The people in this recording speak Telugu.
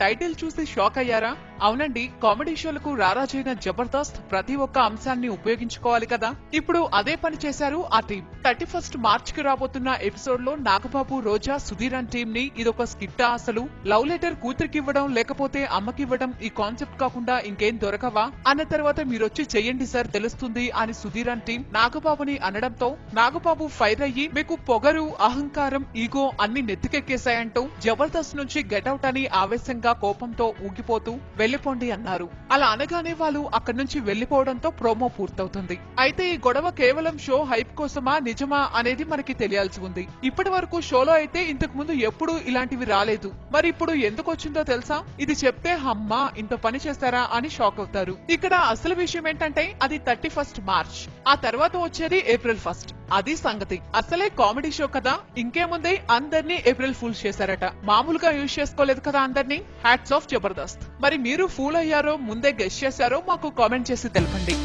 టైటిల్ చూసి షాక్ అయ్యారా? అవునండి, కామెడీ షోలకు రారాజైన జబర్దస్త్ ప్రతి ఒక్క అంశాన్ని ఉపయోగించుకోవాలి కదా. ఇప్పుడు అదే పని చేశారు ఆ టీం. 31 మార్చ్ కి రాబోతున్న ఎపిసోడ్ లో నాగబాబు, రోజా, సుధీర్ అండ్ టీం ని ఇదొక స్కిట్టా? అసలు లవ్ లెటర్ కూతురికి ఇవ్వడం లేకపోతే అమ్మకి ఇవ్వడం ఈ కాన్సెప్ట్ కాకుండా ఇంకేం దొరకవా అన్న తర్వాత మీరొచ్చి చెయ్యండి సార్ తెలుస్తుంది అని సుధీర్ అండ్ టీం నాగబాబుని అనడంతో నాగబాబు ఫైర్ అయ్యి మీకు పొగరు, అహంకారం, ఈగో అన్ని నెత్తికెక్కేశాయంటూ జబర్దస్త్ నుంచి గెటౌట్ అని ఆవేశంగా కోపంతో ఊగిపోతూ వెళ్లిపోండి అన్నారు. అలా అనగానే వాళ్ళు అక్కడి నుంచి వెళ్లిపోవడంతో ప్రోమో పూర్తవుతుంది. అయితే ఈ గొడవ కేవలం షో హైప్ కోసమా నిజమా అనేది మనకి తెలియాల్సి ఉంది. ఇప్పటి వరకు షోలో అయితే ఇంతకు ముందు ఎప్పుడూ ఇలాంటివి రాలేదు. మరి ఇప్పుడు ఎందుకు వచ్చిందో తెలుసా? ఇది చెప్తే అమ్మా ఇంత పని చేస్తారా అని షాక్ అవుతారు. ఇక్కడ అసలు విషయం ఏంటంటే అది 31 మార్చ్, ఆ తర్వాత వచ్చేది April 1. అది సంగతి. అసలే కామెడీ షో కదా, ఇంకేముంది అందరినీ ఏప్రిల్ ఫూల్స్ చేశారట. మామూలుగా యూజ్ చేసుకోలేదు కదా అందరినీ. Hats off Jabardasth. మరి మీరు ఫూల్ అయ్యారో ముందే గెస్ చేశారో మాకు కామెంట్ చేసి తెలపండి.